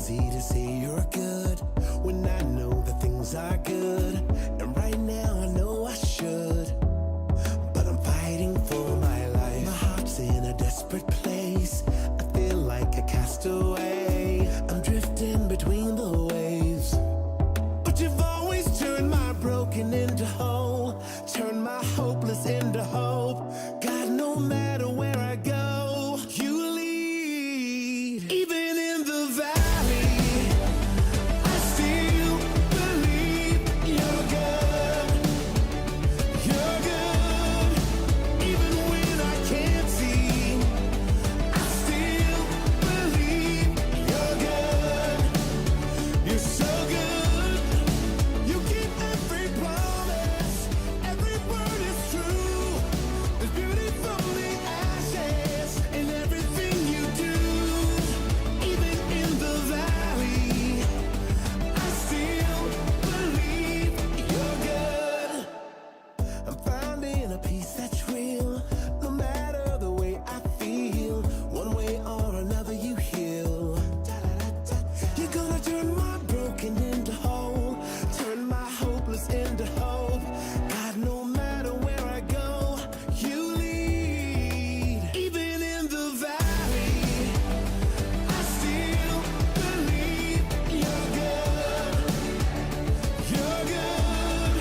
easy to say you're good when I know that things are good. And right now I know I should, but I'm fighting for my life. My heart's in a desperate place. I feel like a castaway. I'm drifting between the waves. But you've always turned my broken into whole, turned my hopeless into hope. God, no matter where I go, you lead. Even in the valley, I still believe you're good. You're good. Even when I can't see, I still believe you're good. You're so good. You keep every promise. Every word is true. There's beauty from the ashes in everything you do. Even in the valley, I still believe you're good. I'm finding a peace that's real. No matter the way I feel, one way or another you heal. You're gonna turn my broken into whole, turn my hopeless into hope. God, no matter where I go, you lead. Even in the valley, I still believe you're good. You're good.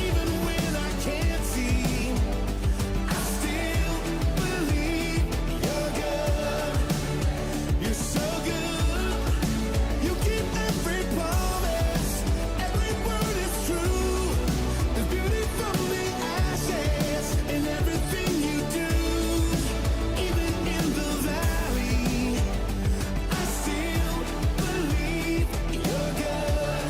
Even when I can't see, I still believe you're good. You're so good. You keep every promise. Every word is true. There's beauty from the ashes in everything you do. Even in the valley, I still believe you're good.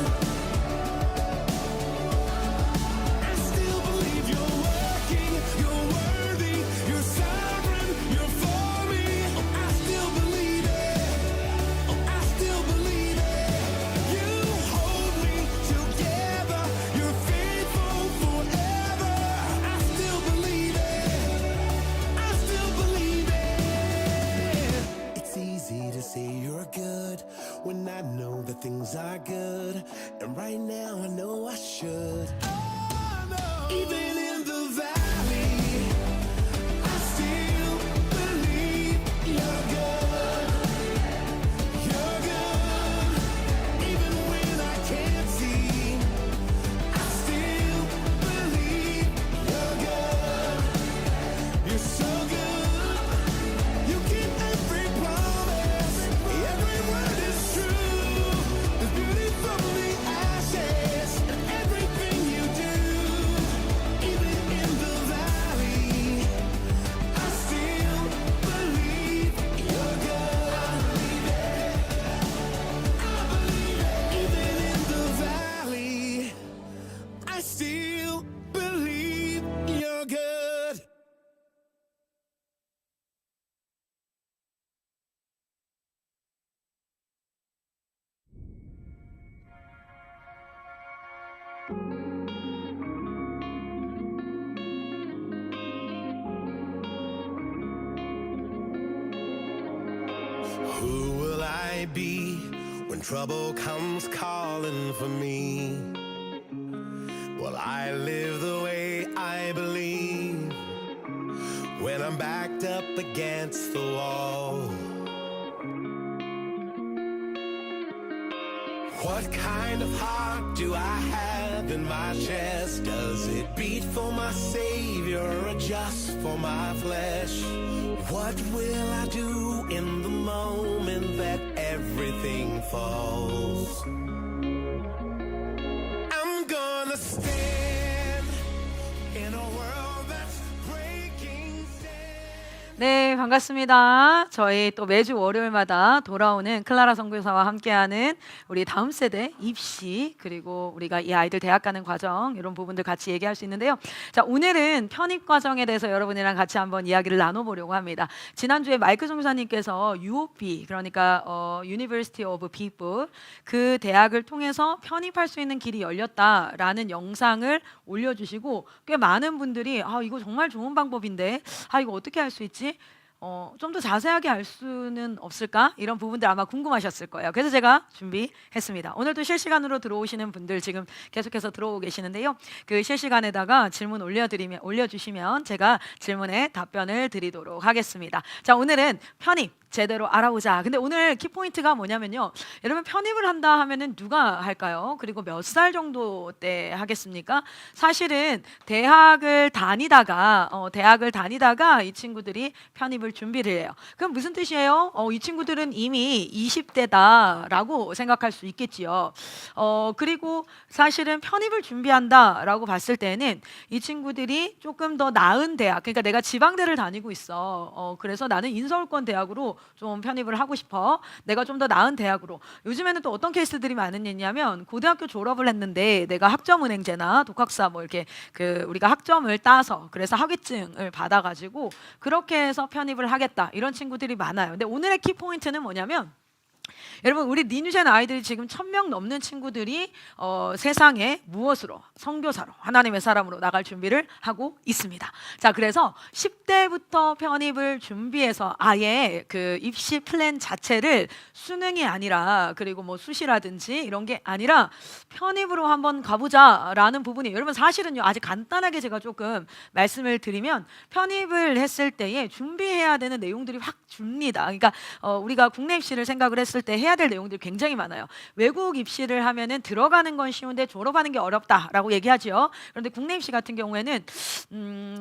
I still believe you're working, you're worthy, you're sovereign, you're for me. Oh, I still believe it. Oh, I still believe it. You hold me together, you're faithful forever. I still believe it. I still believe it. It's easy to say you're good when I know that things are good. And right now I know I should. Even in the valley, I still believe you're good. You're good. Even when I can't see, I still believe you're good. You're so good. You keep every promise. Every word is true. There's beauty from the ashes in everything you do. Even in the valley, I still believe you're good. I believe it. I believe it. Even in the valley, I still believe you're good. Who will I be when trouble comes calling for me? Will I live the way I believe when I'm backed up against the wall? What kind of heart do I have in my chest? Does it beat for my Savior or just for my flesh? What will I do in the moment that everything falls? I'm gonna stand in a world that's breaking. 네, 반갑습니다. 저희 또 매주 월요일마다 돌아오는 클라라 선교사와 함께하는 우리 다음 세대 입시, 그리고 우리가 이 아이들 대학 가는 과정, 이런 부분들 같이 얘기할 수 있는데요. 자, 오늘은 편입 과정에 대해서 여러분이랑 같이 한번 이야기를 나눠보려고 합니다. 지난주에 마이크 종사님께서 UOP, 그러니까 University of People, 그 대학을 통해서 편입할 수 있는 길이 열렸다라는 영상을 올려주시고, 꽤 많은 분들이 이거 정말 좋은 방법인데 이거 어떻게 할 수 있지? 좀 더 자세하게 알 수는 없을까? 이런 부분들 아마 궁금하셨을 거예요. 그래서 제가 준비했습니다. 오늘도 실시간으로 들어오시는 분들 지금 계속해서 들어오고 계시는데요. 그 실시간에다가 질문 올려주시면 제가 질문에 답변을 드리도록 하겠습니다. 자, 오늘은 편입 제대로 알아보자. 근데 오늘 키포인트가 뭐냐면요. 여러분 편입을 한다 하면은 누가 할까요? 그리고 몇 살 정도 때 하겠습니까? 사실은 대학을 다니다가 이 친구들이 편입을 준비를 해요. 그럼 무슨 뜻이에요? 이 친구들은 이미 20대다라고 생각할 수 있겠지요. 그리고 사실은 편입을 준비한다라고 봤을 때는 이 친구들이 조금 더 나은 대학, 그러니까 내가 지방대를 다니고 있어. 그래서 나는 인서울권 대학으로 좀 편입을 하고 싶어. 내가 좀 더 나은 대학으로. 요즘에는 또 어떤 케이스들이 많으냐면 고등학교 졸업을 했는데 내가 학점은행제나 독학사 뭐 이렇게 우리가 학점을 따서 그래서 학위증을 받아가지고 그렇게 해서 편입을 하겠다 이런 친구들이 많아요. 근데 오늘의 키포인트는 뭐냐면 여러분 우리 리뉴젠 아이들이 지금 1000명 넘는 친구들이 세상에 무엇으로 선교사로 하나님의 사람으로 나갈 준비를 하고 있습니다. 자, 그래서 10대부터 편입을 준비해서 아예 그 입시 플랜 자체를 수능이 아니라 그리고 뭐 수시라든지 이런 게 아니라 편입으로 한번 가보자라는 부분이 여러분 사실은요 아직 간단하게 제가 조금 말씀을 드리면 편입을 했을 때에 준비해야 되는 내용들이 확 줍니다. 그러니까 우리가 국내 입시를 생각을 했을 때 해야 될 내용들이 굉장히 많아요. 외국 입시를 하면은 들어가는 건 쉬운데 졸업하는 게 어렵다라고 얘기하죠. 그런데 국내 입시 같은 경우에는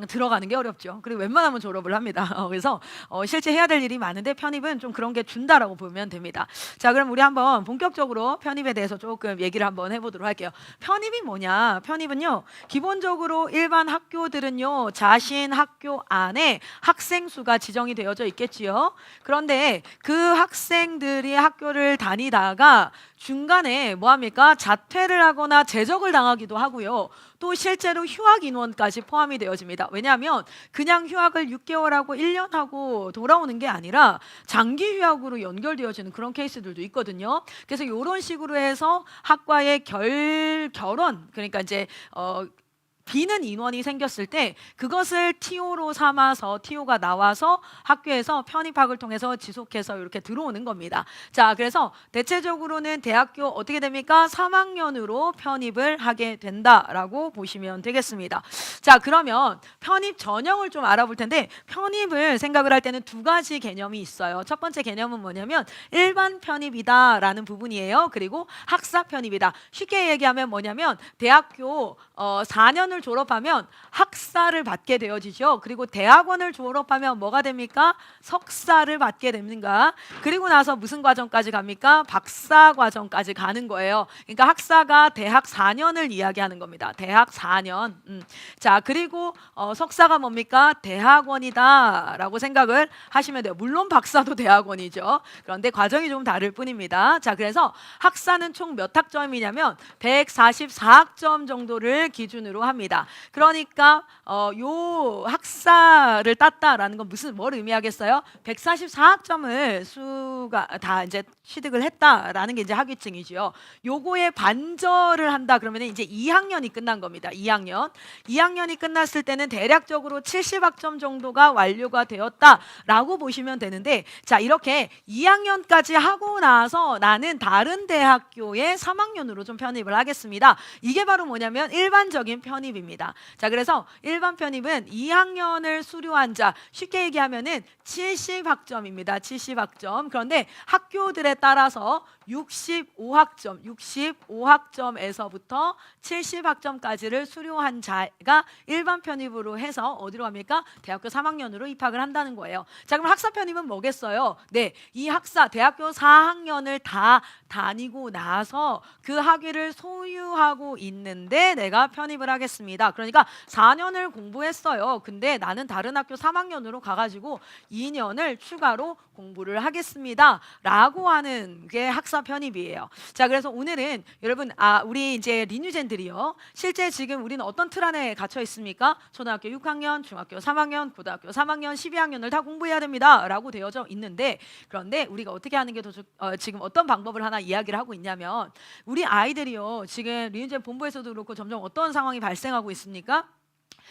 들어가는 게 어렵죠. 그리고 웬만하면 졸업을 합니다. 그래서 실제 해야 될 일이 많은데 편입은 좀 그런 게 준다라고 보면 됩니다. 자, 그럼 우리 한번 본격적으로 편입에 대해서 조금 얘기를 한번 해보도록 할게요. 편입이 뭐냐? 편입은요 기본적으로 일반 학교들은요 자신 학교 안에 학생 수가 지정이 되어져 있겠지요. 그런데 그 학생들이 학교를 다니다가 중간에 뭐합니까? 자퇴를 하거나 제적을 당하기도 하고요. 또 실제로 휴학 인원까지 포함이 되어집니다. 왜냐하면 그냥 휴학을 6개월 하고 1년 하고 돌아오는 게 아니라 장기 휴학으로 연결되어지는 그런 케이스들도 있거든요. 그래서 이런 식으로 해서 학과의 결원 그러니까 이제 비는 인원이 생겼을 때 그것을 TO로 삼아서 TO가 나와서 학교에서 편입학을 통해서 지속해서 이렇게 들어오는 겁니다. 자, 그래서 대체적으로는 대학교 어떻게 됩니까? 3학년으로 편입을 하게 된다라고 보시면 되겠습니다. 자, 그러면 편입 전형을 좀 알아볼 텐데 편입을 생각을 할 때는 두 가지 개념이 있어요. 첫 번째 개념은 뭐냐면 일반 편입이다라는 부분이에요. 그리고 학사 편입이다. 쉽게 얘기하면 뭐냐면 대학교 4년을 졸업하면 학사를 받게 되어지죠. 그리고 대학원을 졸업하면 뭐가 됩니까? 석사를 받게 됩니다. 그리고 나서 무슨 과정까지 갑니까? 박사 과정까지 가는 거예요. 그러니까 학사가 대학 4년을 이야기하는 겁니다. 대학 4년. 자, 그리고 석사가 뭡니까? 대학원이다라고 생각을 하시면 돼요. 물론 박사도 대학원이죠. 그런데 과정이 좀 다를 뿐입니다. 자, 그래서 학사는 총 몇 학점이냐면 144학점 정도를 기준으로 합니다. 그러니까 요 학사를 땄다라는 건 뭘 의미하겠어요? 144학점을 수가 다 이제 취득을 했다라는 게 이제 학위증이지요. 요거에 반절을 한다 그러면 이제 2학년이 끝난 겁니다. 2학년이 끝났을 때는 대략적으로 70학점 정도가 완료가 되었다라고 보시면 되는데 자, 이렇게 2학년까지 하고 나서 나는 다른 대학교에 3학년으로 좀 편입을 하겠습니다. 이게 바로 뭐냐면 일반적인 편입입니다. 자, 그래서 일반 편입은 2학년을 수료한 자, 쉽게 얘기하면은 70학점입니다. 70학점. 그런데 학교들에 따라서 65학점에서부터 70학점까지를 수료한 자가 일반 편입으로 해서 어디로 갑니까? 대학교 3학년으로 입학을 한다는 거예요. 자, 그럼 학사 편입은 뭐겠어요? 네, 이 학사 대학교 4학년을 다 다니고 나서 그 학위를 소유하고 있는데 내가 편입을 하겠습니다. 그러니까 4년을 공부했어요. 근데 나는 다른 학교 3학년으로 가가지고 2년을 추가로 공부를 하겠습니다. 라고 하는 게 학사 편입이에요. 자, 그래서 오늘은 여러분 우리 이제 리뉴젠들이요. 실제 지금 우리는 어떤 틀 안에 갇혀 있습니까? 초등학교 6학년, 중학교 3학년, 고등학교 3학년, 12학년을 다 공부해야 됩니다. 라고 되어져 있는데 그런데 우리가 어떻게 하는 게 더 지금 어떤 방법을 하나 이야기를 하고 있냐면 우리 아이들이요. 지금 리뉴젠 본부에서도 그렇고 점점 어떤 상황이 발생하고 있습니까?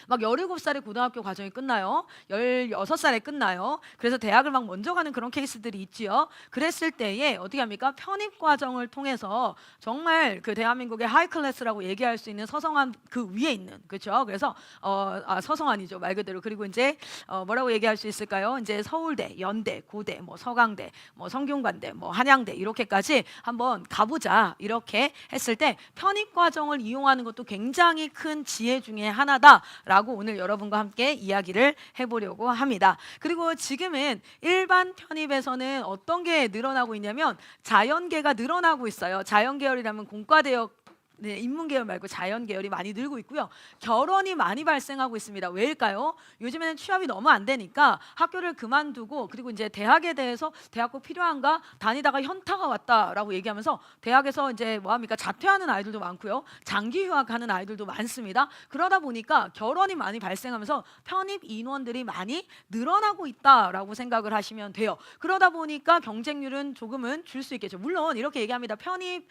막 17살에 고등학교 과정이 끝나요. 16살에 끝나요. 그래서 대학을 막 먼저 가는 그런 케이스들이 있지요. 그랬을 때에 어떻게 합니까? 편입 과정을 통해서 정말 그 대한민국의 하이 클래스라고 얘기할 수 있는 서성한 그 위에 있는, 그렇죠? 그래서 서성한이죠, 말 그대로. 그리고 이제 뭐라고 얘기할 수 있을까요? 이제 서울대, 연대, 고대, 뭐 서강대, 뭐 성균관대, 뭐 한양대 이렇게까지 한번 가보자 이렇게 했을 때 편입 과정을 이용하는 것도 굉장히 큰 지혜 중에 하나다라고 오늘 여러분과 함께 이야기를 해보려고 합니다. 그리고 지금은 일반 편입에서는 어떤 게 늘어나고 있냐면 자연계가 늘어나고 있어요. 자연계열이라면 공과대학, 네, 인문계열 말고 자연계열이 많이 늘고 있고요. 결혼이 많이 발생하고 있습니다. 왜일까요? 요즘에는 취업이 너무 안 되니까 학교를 그만두고, 그리고 이제 대학에 대해서 대학 꼭 필요한가 다니다가 현타가 왔다라고 얘기하면서 대학에서 이제 뭐 합니까? 자퇴하는 아이들도 많고요. 장기 휴학하는 아이들도 많습니다. 그러다 보니까 결혼이 많이 발생하면서 편입 인원들이 많이 늘어나고 있다라고 생각을 하시면 돼요. 그러다 보니까 경쟁률은 조금은 줄 수 있겠죠. 물론 이렇게 얘기합니다. 편입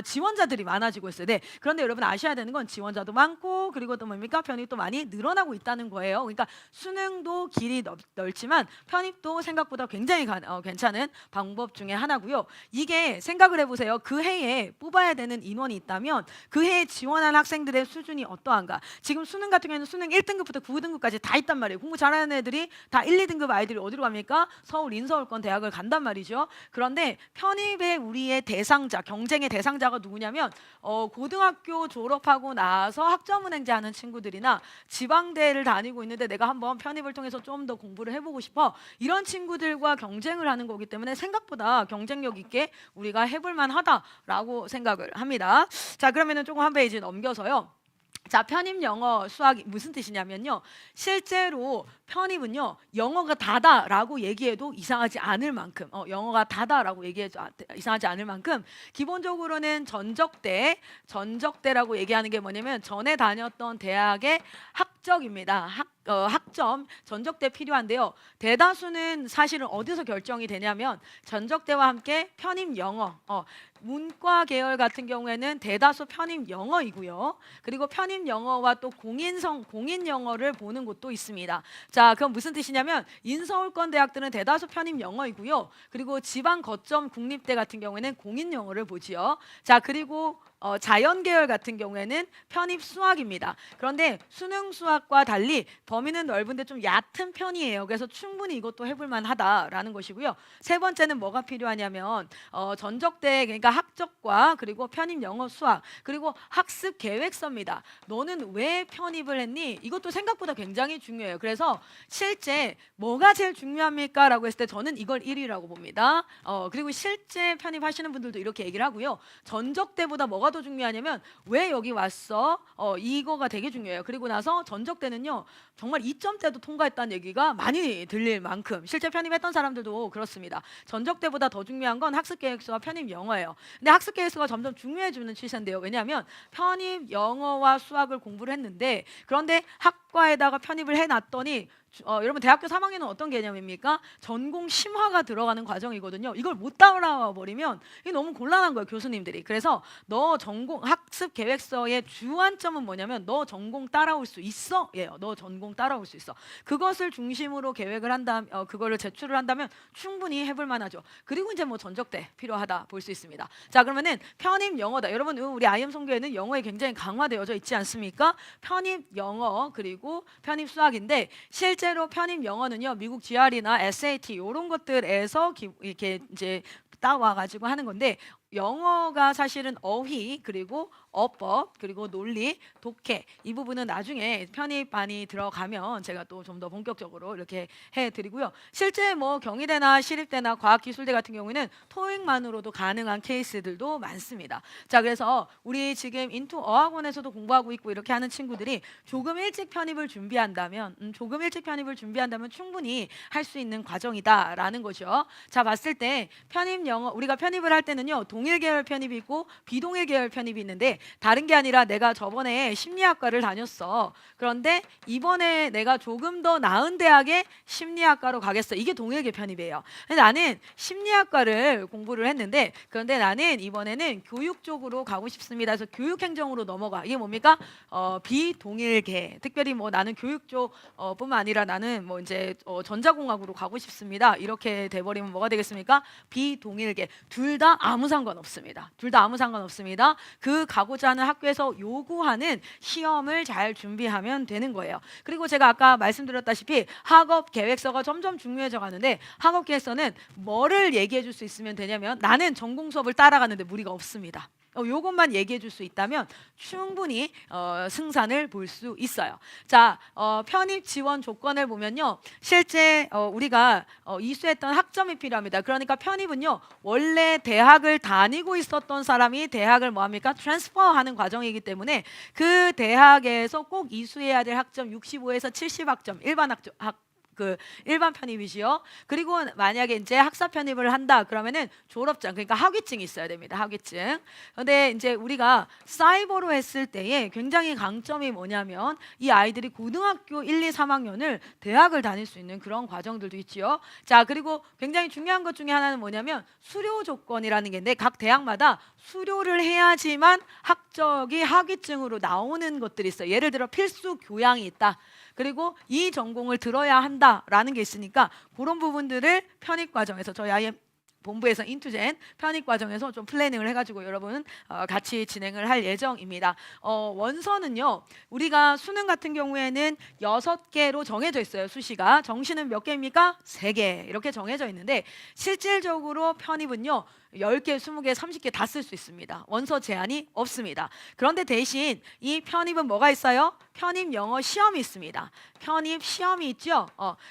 지원자들이 많아지고 있어요. 네. 그런데 여러분 아셔야 되는 건 지원자도 많고, 그리고 또 뭡니까? 편입도 많이 늘어나고 있다는 거예요. 그러니까 수능도 길이 넓지만 편입도 생각보다 굉장히 괜찮은 방법 중에 하나고요. 이게 생각을 해보세요. 그 해에 뽑아야 되는 인원이 있다면 그 해에 지원한 학생들의 수준이 어떠한가. 지금 수능 같은 경우에는 수능 1등급부터 9등급까지 다 있단 말이에요. 공부 잘하는 애들이 다 1, 2등급 아이들이 어디로 갑니까? 서울 인서울권 대학을 간단 말이죠. 그런데 편입의 우리의 대상자, 경쟁의 대상자가 누구냐면 고등학교 졸업하고 나서 학점은행제 하는 친구들이나 지방대를 다니고 있는데 내가 한번 편입을 통해서 좀 더 공부를 해보고 싶어, 이런 친구들과 경쟁을 하는 거기 때문에 생각보다 경쟁력 있게 우리가 해볼 만하다라고 생각을 합니다. 자, 그러면은 조금 한 페이지 넘겨서요. 자, 편입 영어 수학이 무슨 뜻이냐면요, 실제로 편입은요 영어가 다다라고 얘기해도 이상하지 않을 만큼, 영어가 다다라고 얘기해도 이상하지 않을 만큼 기본적으로는 전적대라고 얘기하는 게 뭐냐면 전에 다녔던 대학의 학적입니다. 학점, 전적대 필요한데요. 대다수는 사실은 어디서 결정이 되냐면 전적대와 함께 편입 영어, 문과 계열 같은 경우에는 대다수 편입 영어이고요. 그리고 편입 영어와 또 공인 영어를 보는 곳도 있습니다. 자, 그럼 무슨 뜻이냐면 인서울권 대학들은 대다수 편입 영어이고요. 그리고 지방 거점 국립대 같은 경우에는 공인 영어를 보지요. 자, 그리고 자연 계열 같은 경우에는 편입 수학입니다. 그런데 수능 수학과 달리 범위는 넓은데 좀 얕은 편이에요. 그래서 충분히 이것도 해볼 만하다라는 것이고요. 세 번째는 뭐가 필요하냐면 전적대, 그러니까 학적과 그리고 편입 영어 수학, 그리고 학습 계획서입니다. 너는 왜 편입을 했니? 이것도 생각보다 굉장히 중요해요. 그래서 실제 뭐가 제일 중요합니까? 라고 했을 때 저는 이걸 1위라고 봅니다. 그리고 실제 편입하시는 분들도 이렇게 얘기를 하고요. 전적대보다 뭐가 더 중요하냐면 왜 여기 왔어? 이거가 되게 중요해요. 그리고 나서 전적대는요 정말 2점대도 통과했다는 얘기가 많이 들릴 만큼 실제 편입했던 사람들도 그렇습니다. 전적대보다 더 중요한 건 학습계획서와 편입 영어예요. 근데 학습계획서가 점점 중요해지는 추세인데요. 왜냐하면 편입 영어와 수학을 공부를 했는데, 그런데 학과에다가 편입을 해놨더니 여러분 대학교 3학년은 어떤 개념입니까? 전공 심화가 들어가는 과정이거든요. 이걸 못 따라와 버리면 이게 너무 곤란한 거예요, 교수님들이. 그래서 너 전공 학습 계획서의 주안점은 뭐냐면 너 전공 따라올 수 있어? 예요. 너 전공 따라올 수 있어. 그것을 중심으로 계획을 한다면 그거를 제출을 한다면 충분히 해볼 만하죠. 그리고 이제 뭐 전적대 필요하다 볼 수 있습니다. 자, 그러면은 편입 영어다. 여러분 우리 IM 성교에는 영어에 굉장히 강화되어져 있지 않습니까? 편입 영어 그리고 편입 수학인데 실제로 편입 영어는요 미국 GRE나 SAT 이런 것들에서 이렇게 이제 따와 가지고 하는 건데, 영어가 사실은 어휘 그리고 어법 그리고 논리, 독해 이 부분은 나중에 편입반이 들어가면 제가 또 좀 더 본격적으로 이렇게 해드리고요. 실제 뭐 경희대나 시립대나 과학기술대 같은 경우에는 토익만으로도 가능한 케이스들도 많습니다. 자, 그래서 우리 지금 인투 어학원에서도 공부하고 있고 이렇게 하는 친구들이 조금 일찍 편입을 준비한다면 충분히 할 수 있는 과정이다라는 거죠. 자, 봤을 때 편입 영어 우리가 편입을 할 때는요 동일 계열 편입이 있고 비동일 계열 편입이 있는데 다른 게 아니라 내가 저번에 심리학과를 다녔어. 그런데 이번에 내가 조금 더 나은 대학에 심리학과로 가겠어. 이게 동일 계열 편입이에요. 근데 나는 심리학과를 공부를 했는데 그런데 나는 이번에는 교육 쪽으로 가고 싶습니다. 그래서 교육행정으로 넘어가. 이게 뭡니까? 비동일계. 특별히 뭐 나는 교육 쪽 뿐만 아니라 나는 뭐 이제 전자공학으로 가고 싶습니다. 이렇게 돼버리면 뭐가 되겠습니까? 비동일계. 둘 다 아무 상관없습니다. 둘 다 아무 상관없습니다. 그 가고자 하는 학교에서 요구하는 시험을 잘 준비하면 되는 거예요. 그리고 제가 아까 말씀드렸다시피 학업 계획서가 점점 중요해져 가는데 학업 계획서는 뭐를 얘기해 줄 수 있으면 되냐면 나는 전공 수업을 따라가는데 무리가 없습니다. 요것만 얘기해 줄 수 있다면 충분히 승산을 볼 수 있어요. 자, 편입 지원 조건을 보면요. 실제 우리가 이수했던 학점이 필요합니다. 그러니까 편입은요. 원래 대학을 다니고 있었던 사람이 대학을 뭐합니까? 트랜스퍼하는 과정이기 때문에 그 대학에서 꼭 이수해야 될 학점 65에서 70학점 일반 일반 편입이시요. 그리고 만약에 이제 학사 편입을 한다 그러면은 졸업장 그러니까 학위증이 있어야 됩니다. 학위증. 근데 이제 우리가 사이버로 했을 때에 굉장히 강점이 뭐냐면 이 아이들이 고등학교 1, 2, 3학년을 대학을 다닐 수 있는 그런 과정들도 있지요. 자, 그리고 굉장히 중요한 것 중에 하나는 뭐냐면 수료 조건이라는 게 있는데 각 대학마다 수료를 해야지만 학적이 학위증으로 나오는 것들이 있어요. 예를 들어 필수 교양이 있다. 그리고 이 전공을 들어야 한다라는 게 있으니까 그런 부분들을 편입 과정에서 저희 IM 본부에서 인투젠 편입 과정에서 좀 플래닝을 해가지고 여러분 같이 진행을 할 예정입니다. 원서는요. 우리가 수능 같은 경우에는 6개로 정해져 있어요. 수시가. 정시는 몇 개입니까? 3개 이렇게 정해져 있는데 실질적으로 편입은요. 10개, 20개, 30개 다 쓸 수 있습니다. 원서 제한이 없습니다. 그런데 대신 이 편입은 뭐가 있어요? 편입 영어 시험이 있습니다. 편입 시험이 있죠.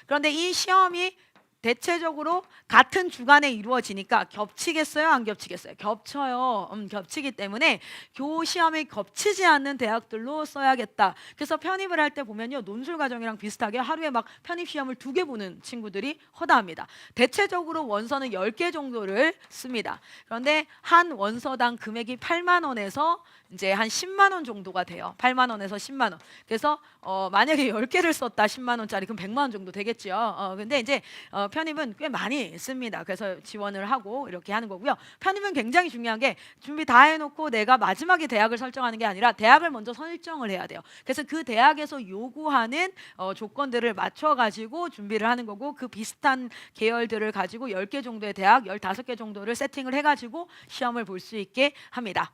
그런데 이 시험이 대체적으로 같은 주간에 이루어지니까 겹치겠어요? 안 겹치겠어요? 겹쳐요. 겹치기 때문에 교 시험이 겹치지 않는 대학들로 써야겠다. 그래서 편입을 할 때 보면요. 논술 과정이랑 비슷하게 하루에 막 편입 시험을 2개 보는 친구들이 허다합니다. 대체적으로 원서는 10개 정도를 씁니다. 그런데 한 원서당 금액이 8만 원에서 이제 한 10만 원 정도가 돼요. 8만 원에서 10만 원. 그래서 만약에 10개를 썼다 10만 원짜리 그럼 100만 원 정도 되겠죠. 근데 이제 편입은 꽤 많이 씁니다. 그래서 지원을 하고 이렇게 하는 거고요. 편입은 굉장히 중요한 게 준비 다 해놓고 내가 마지막에 대학을 설정하는 게 아니라 대학을 먼저 설정을 해야 돼요. 그래서 그 대학에서 요구하는 조건들을 맞춰가지고 준비를 하는 거고 그 비슷한 계열들을 가지고 10개 정도의 대학, 15개 정도를 세팅을 해가지고 시험을 볼 수 있게 합니다.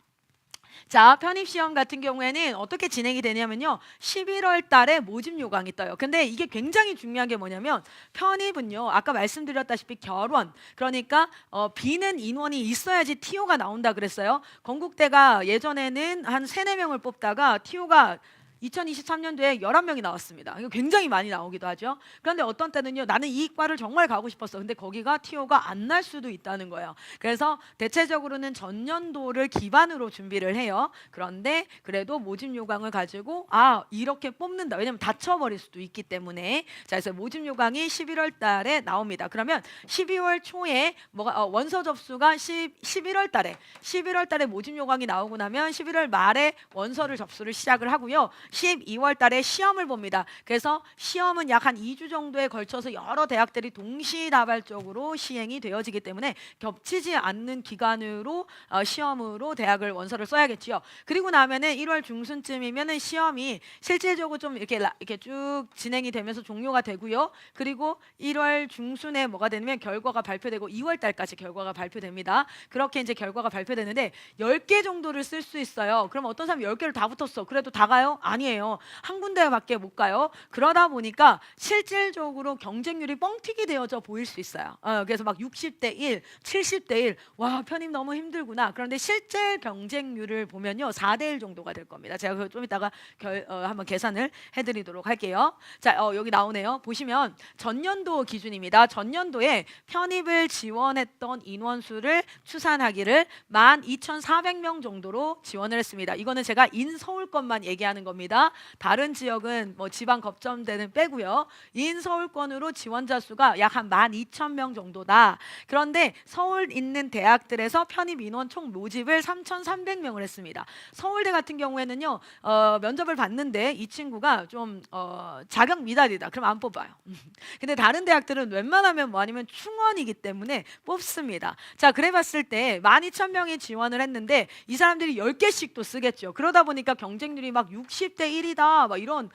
자, 편입시험 같은 경우에는 어떻게 진행이 되냐면요. 11월 달에 모집 요강이 떠요. 근데 이게 굉장히 중요한 게 뭐냐면 편입은요. 아까 말씀드렸다시피 결원. 그러니까 비는 인원이 있어야지 TO가 나온다 그랬어요. 건국대가 예전에는 한 3, 4명을 뽑다가 TO가 2023년도에 11명이 나왔습니다. 이거 굉장히 많이 나오기도 하죠. 그런데 어떤 때는요. 나는 이 과를 정말 가고 싶었어. 근데 거기가 TO가 안 날 수도 있다는 거예요. 그래서 대체적으로는 전년도를 기반으로 준비를 해요. 그런데 그래도 모집 요강을 가지고 이렇게 뽑는다. 왜냐면 다쳐버릴 수도 있기 때문에. 자, 그래서 모집 요강이 11월 달에 나옵니다. 그러면 12월 초에 원서 접수가 11월 달에 모집 요강이 나오고 나면 11월 말에 원서를 접수를 시작을 하고요. 12월 달에 시험을 봅니다. 그래서 시험은 약 한 2주 정도에 걸쳐서 여러 대학들이 동시다발적으로 시행이 되어지기 때문에 겹치지 않는 기간으로 시험으로 대학을 원서를 써야겠지요. 그리고 나면은 1월 중순쯤이면은 시험이 실질적으로 좀 이렇게 쭉 진행이 되면서 종료가 되고요. 그리고 1월 중순에 뭐가 되냐면 결과가 발표되고 2월 달까지 결과가 발표됩니다. 그렇게 이제 결과가 발표되는데 10개 정도를 쓸 수 있어요. 그럼 어떤 사람이 10개를 다 붙었어. 그래도 다 가요? 아니에요. 한 군데밖에 못 가요. 그러다 보니까 실질적으로 경쟁률이 뻥튀기 되어져 보일 수 있어요. 그래서 막 60대 1, 70대 1. 와, 편입 너무 힘들구나. 그런데 실제 경쟁률을 보면요. 4대 1 정도가 될 겁니다. 제가 좀 이따가 한번 계산을 해드리도록 할게요. 자, 여기 나오네요. 보시면 전년도 기준입니다. 전년도에 편입을 지원했던 인원수를 추산하기를 12,400명 정도로 지원을 했습니다. 이거는 제가 인서울 것만 얘기하는 겁니다. 있습니다. 다른 지역은 뭐 지방 거점대는 빼고요. 인서울권으로 지원자 수가 약 한 12,000명 정도다. 그런데 서울 있는 대학들에서 편입 인원 총 모집을 3,300명을 했습니다. 서울대 같은 경우에는요, 면접을 봤는데 이 친구가 좀 자격 미달이다. 그럼 안 뽑아요. 근데 다른 대학들은 웬만하면 뭐 아니면 충원이기 때문에 뽑습니다. 자, 그래 봤을 때 12,000명이 지원을 했는데 이 사람들이 10개씩 또 쓰겠죠. 그러다 보니까 경쟁률이 막 60대 1이다. 막 이런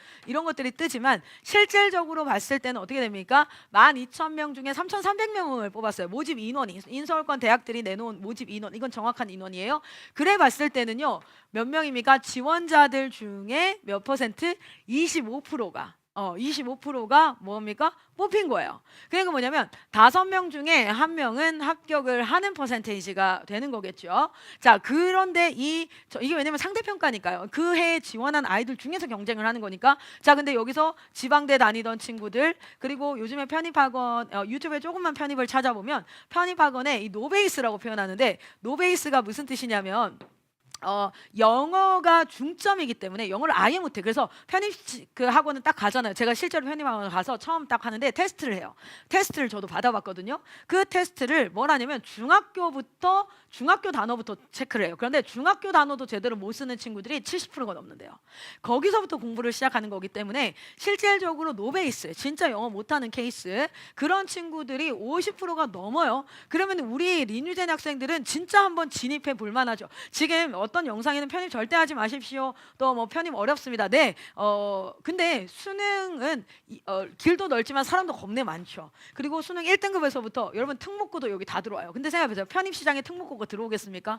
것들이 뜨지만 실질적으로 봤을 때는 어떻게 됩니까? 12,000명 중에 3,300명을 뽑았어요. 모집 인원이. 인서울권 대학들이 내놓은 모집 인원. 이건 정확한 인원이에요. 그래 봤을 때는요. 몇 명입니까? 지원자들 중에 몇 퍼센트? 25%가 25%가 뭡니까? 뽑힌 거예요. 그러니까 뭐냐면 5명 중에 1명은 합격을 하는 퍼센테이지가 되는 거겠죠. 자, 그런데 이게 왜냐면 상대평가니까요. 그 해에 지원한 아이들 중에서 경쟁을 하는 거니까. 자, 근데 여기서 지방대 다니던 친구들, 그리고 요즘에 편입학원, 유튜브에 조금만 편입을 찾아보면 편입학원에 이 노베이스라고 표현하는데, 노베이스가 무슨 뜻이냐면 영어가 중점이기 때문에 영어를 아예 못해. 그래서 편입 그 학원은 딱 가잖아요. 제가 실제로 편입학원 가서 처음 딱 하는데 테스트를 해요. 테스트를 저도 받아봤거든요. 그 테스트를 뭘 하냐면 중학교 단어부터 체크를 해요. 그런데 중학교 단어도 제대로 못 쓰는 친구들이 70%가 넘는데요. 거기서부터 공부를 시작하는 거기 때문에 실질적으로 노베이스, 진짜 영어 못하는 케이스, 그런 친구들이 50%가 넘어요. 그러면 우리 린유젠 학생들은 진짜 한번 진입해 볼 만하죠. 지금 어떤 영상에는 편입 절대 하지 마십시오. 또 뭐 편입 어렵습니다. 네. 근데 수능은 길도 넓지만 사람도 겁내 많죠. 그리고 수능 1등급에서부터 여러분 특목고도 여기 다 들어와요. 근데 생각해보세요. 편입 시장에 특목고가 들어오겠습니까?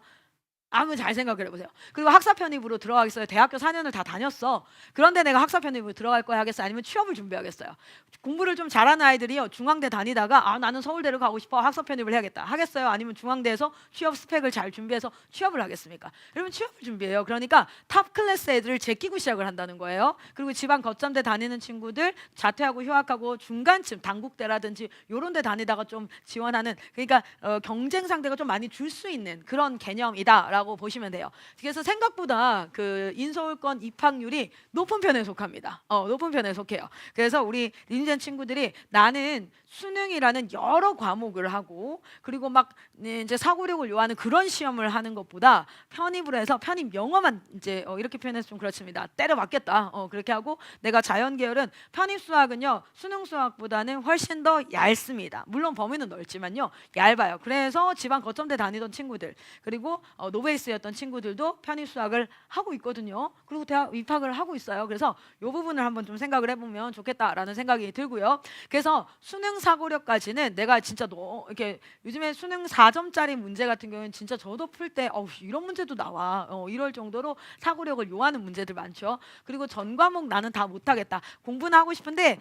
한번 잘 생각을 해보세요. 그리고 학사 편입으로 들어가겠어요? 대학교 4년을 다 다녔어. 그런데 내가 학사 편입으로 들어갈 거야 하겠어요? 아니면 취업을 준비하겠어요? 공부를 좀 잘하는 아이들이요, 중앙대 다니다가 나는 서울대로 가고 싶어, 학사 편입을 해야겠다 하겠어요? 아니면 중앙대에서 취업 스펙을 잘 준비해서 취업을 하겠습니까? 여러분 취업을 준비해요. 그러니까 탑 클래스 애들을 제끼고 시작을 한다는 거예요. 그리고 지방 거점대 다니는 친구들, 자퇴하고 휴학하고 중간쯤 단국대라든지 요런 데 다니다가 좀 지원하는, 그러니까 경쟁 상대가 좀 많이 줄 수 있는 그런 개념이다라고 보시면 돼요. 그래서 생각보다 그 인서울권 입학률이 높은 편에 속합니다. 높은 편에 속해요. 그래서 우리 린젠 친구들이 나는 수능이라는 여러 과목을 하고, 그리고 막 이제 사고력을 요하는 그런 시험을 하는 것보다 편입을 해서 편입 영어만 이제 이렇게 표현해서 좀 그렇습니다. 때려 맞겠다. 그렇게 하고, 내가 자연 계열은 편입 수학은요 수능 수학보다는 훨씬 더 얇습니다. 물론 범위는 넓지만요 얇아요. 그래서 지방 거점대 다니던 친구들, 그리고 노베이스였던 친구들도 편입 수학을 하고 있거든요. 그리고 대학 입학을 하고 있어요. 그래서 이 부분을 한번 좀 생각을 해보면 좋겠다라는 생각이 들고요. 그래서 수능 사고력까지는 내가 진짜 이렇게 요즘에 수능 4점짜리 문제 같은 경우는 진짜 저도 풀 때 이런 문제도 나와 이럴 정도로 사고력을 요하는 문제들 많죠. 그리고 전 과목 나는 다 못하겠다, 공부는 하고 싶은데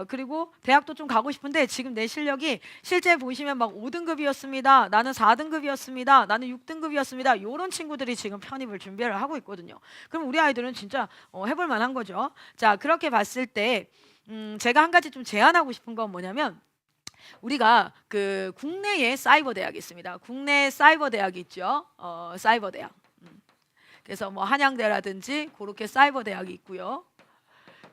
그리고 대학도 좀 가고 싶은데 지금 내 실력이 실제 보시면 막 5등급이었습니다, 나는 4등급이었습니다, 나는 6등급이었습니다, 이런 친구들이 지금 편입을 준비를 하고 있거든요. 그럼 우리 아이들은 진짜 해볼 만한 거죠. 자, 그렇게 봤을 때 제가 한 가지 좀 제안하고 싶은 건 뭐냐면, 우리가 그 국내에 사이버 대학이 있습니다. 국내 사이버 대학이 있죠. 사이버 대학. 그래서 뭐 한양대라든지 그렇게 사이버 대학이 있고요.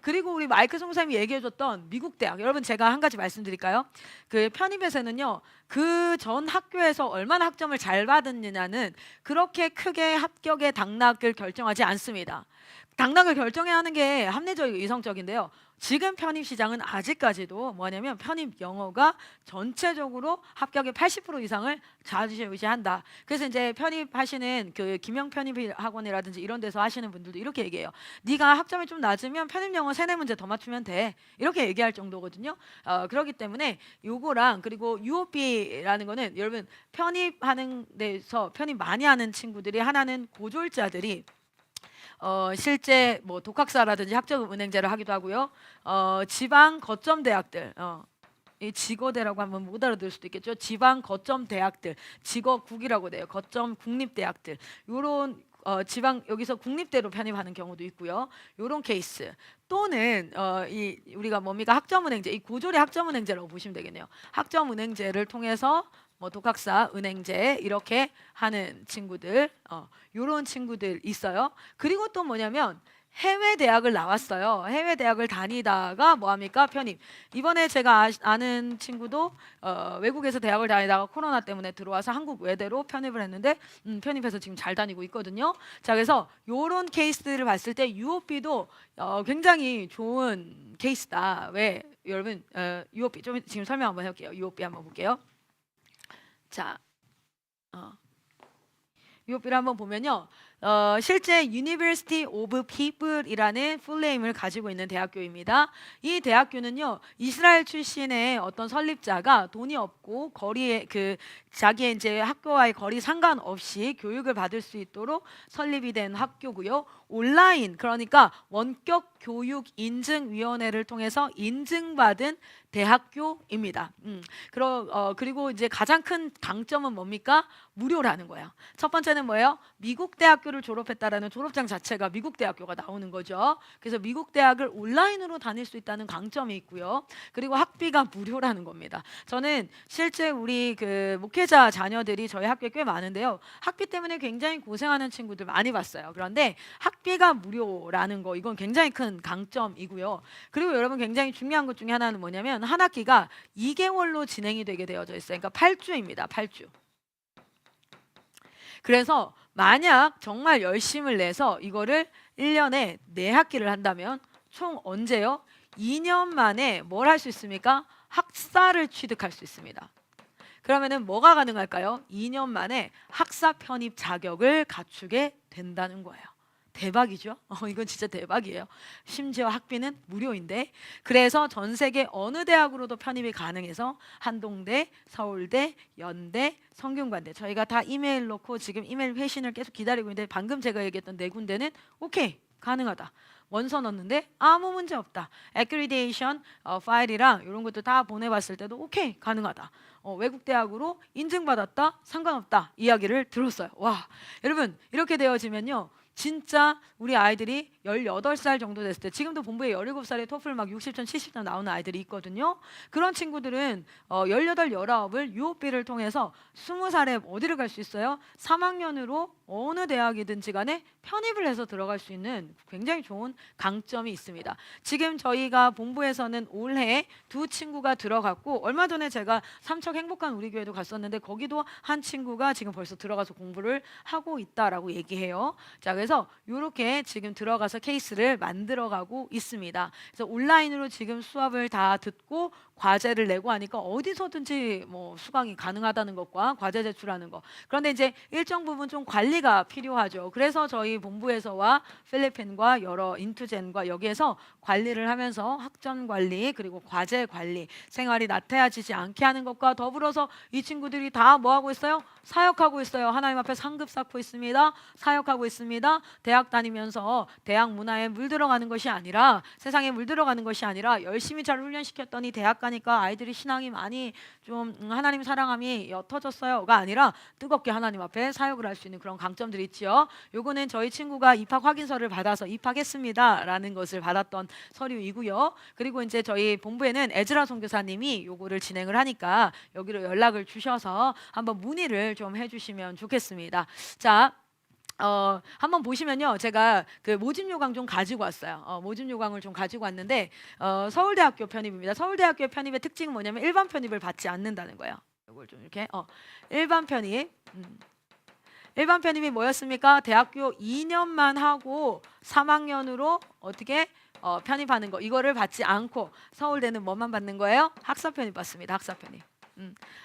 그리고 우리 마이크 송쌤이 얘기해줬던 미국 대학, 여러분 제가 한 가지 말씀드릴까요? 그 편입에서는요 그 전 학교에서 얼마나 학점을 잘 받았느냐는 그렇게 크게 합격의 당락을 결정하지 않습니다. 당락을 결정해야 하는 게 합리적이고 이성적인데요. 지금 편입 시장은 아직까지도 뭐냐면 편입 영어가 전체적으로 합격의 80% 이상을 좌지우지한다. 그래서 이제 편입하시는 그 김영 편입 학원이라든지 이런 데서 하시는 분들도 이렇게 얘기해요. 네가 학점이 좀 낮으면 편입 영어 3-4문제 더 맞추면 돼. 이렇게 얘기할 정도거든요. 그렇기 때문에 요거랑, 그리고 UOB라는 거는 여러분 편입하는 데서 편입 많이 하는 친구들이 하나는 고졸자들이 실제 뭐 독학사라든지 학점은행제를 하기도 하고요. 지방 거점 대학들, 이 지거대라고 하면 못 알아들을 수도 있겠죠. 지방 거점 대학들, 지거국이라고 돼요. 거점 국립대학들, 요런 지방 여기서 국립대로 편입하는 경우도 있고요. 요런 케이스 또는 이 우리가 뭡니까 학점은행제, 이 고졸의 학점은행제라고 보시면 되겠네요. 학점은행제를 통해서 뭐 독학사, 은행제 이렇게 하는 친구들, 요런 친구들 있어요. 그리고 또 뭐냐면 해외 대학을 나왔어요. 해외 대학을 다니다가 뭐합니까? 편입. 이번에 제가 아는 친구도 외국에서 대학을 다니다가 코로나 때문에 들어와서 한국 외대로 편입을 했는데 편입해서 지금 잘 다니고 있거든요. 자, 그래서 이런 케이스를 봤을 때 UOB도 굉장히 좋은 케이스다. 왜? 여러분 UOB 좀 지금 설명 한번 해볼게요. UOB 한번 볼게요. 자, UOB를 한번 보면요. 실제 University of People이라는 풀네임을 가지고 있는 대학교입니다. 이 대학교는요, 이스라엘 출신의 어떤 설립자가 돈이 없고 거리에 자기의 이제 학교와의 거리 상관없이 교육을 받을 수 있도록 설립이 된 학교고요. 온라인, 그러니까 원격 교육 인증위원회를 통해서 인증받은 대학교입니다. 그리고 이제 가장 큰 강점은 뭡니까? 무료라는 거예요. 첫 번째는 뭐예요? 미국 대학교를 졸업했다라는 졸업장 자체가 미국 대학교가 나오는 거죠. 그래서 미국 대학을 온라인으로 다닐 수 있다는 강점이 있고요. 그리고 학비가 무료라는 겁니다. 저는 실제 우리 목회자 자녀들이 저희 학교에 꽤 많은데요. 학비 때문에 굉장히 고생하는 친구들 많이 봤어요. 그런데 학비가 무료라는 거, 이건 굉장히 큰 강점이고요. 그리고 여러분, 굉장히 중요한 것 중에 하나는 뭐냐면 한 학기가 2개월로 진행이 되게 되어져 있어요. 그러니까 8주입니다. 8주. 그래서 만약 정말 열심을 내서 이거를 1년에 4학기를 한다면 총 언제요? 2년 만에 뭘 할 수 있습니까? 학사를 취득할 수 있습니다. 그러면은 뭐가 가능할까요? 2년 만에 학사 편입 자격을 갖추게 된다는 거예요. 대박이죠? 이건 진짜 대박이에요. 심지어 학비는 무료인데, 그래서 전 세계 어느 대학으로도 편입이 가능해서 한동대, 서울대, 연대, 성균관대, 저희가 다 이메일 넣고 지금 이메일 회신을 계속 기다리고 있는데, 방금 제가 얘기했던 4군데는 오케이, 가능하다. 원서 넣었는데 아무 문제 없다. 애크리데이션 파일이랑 이런 것도 다 보내봤을 때도 오케이, 가능하다. 외국 대학으로 인증받았다, 상관없다, 이야기를 들었어요. 와, 여러분, 이렇게 되어지면요, 진짜 우리 아이들이 18살 정도 됐을 때, 지금도 본부에 17살에 토플 막 60점, 70점 나오는 아이들이 있거든요. 그런 친구들은 18, 19을 UOB를 통해서 20살에 어디를 갈 수 있어요? 3학년으로 어느 대학이든지 간에 편입을 해서 들어갈 수 있는 굉장히 좋은 강점이 있습니다. 지금 저희가 본부에서는 올해 2 친구가 들어갔고, 얼마 전에 제가 삼척 행복한 우리 교회도 갔었는데 거기도 한 친구가 지금 벌써 들어가서 공부를 하고 있다라고 얘기해요. 자, 그래서 이렇게 지금 들어가서 케이스를 만들어가고 있습니다. 그래서 온라인으로 지금 수업을 다 듣고 과제를 내고 하니까 어디서든지 뭐 수강이 가능하다는 것과 과제 제출하는 것. 그런데 이제 일정 부분 좀 관리가 필요하죠. 그래서 저희 본부에서와 필리핀과 여러 인투젠과 여기에서 관리를 하면서 학점 관리, 그리고 과제 관리, 생활이 나태해지지 않게 하는 것과 더불어서 이 친구들이 다 뭐 하고 있어요? 사역하고 있어요. 하나님 앞에 상급 쌓고 있습니다. 사역하고 있습니다. 대학 다니면서 대학 문화에 물들어가는 것이 아니라, 세상에 물들어가는 것이 아니라, 열심히 잘 훈련시켰더니 대학 가니까 아이들이 신앙이 많이 좀 하나님 사랑함이 옅어졌어요가 아니라 뜨겁게 하나님 앞에 사역을 할 수 있는 그런 강점들이 있지요. 요거는 저희 친구가 입학 확인서를 받아서 입학했습니다라는 것을 받았던 서류이고요. 그리고 이제 저희 본부에는 에즈라 선교사님이 요거를 진행을 하니까 여기로 연락을 주셔서 한번 문의를 좀 해주시면 좋겠습니다. 자, 한번 보시면요, 제가 모집 요강 좀 가지고 왔어요. 모집 요강을 좀 가지고 왔는데, 서울대학교 편입입니다. 서울대학교 편입의 특징은 뭐냐면 일반 편입을 받지 않는다는 거예요. 이걸 좀 이렇게 일반 편입. 일반 편입이 뭐였습니까? 대학교 2년만 하고 3학년으로 어떻게 편입하는 거, 이거를 받지 않고, 서울대는 뭐만 받는 거예요? 학사 편입 받습니다. 학사 편입.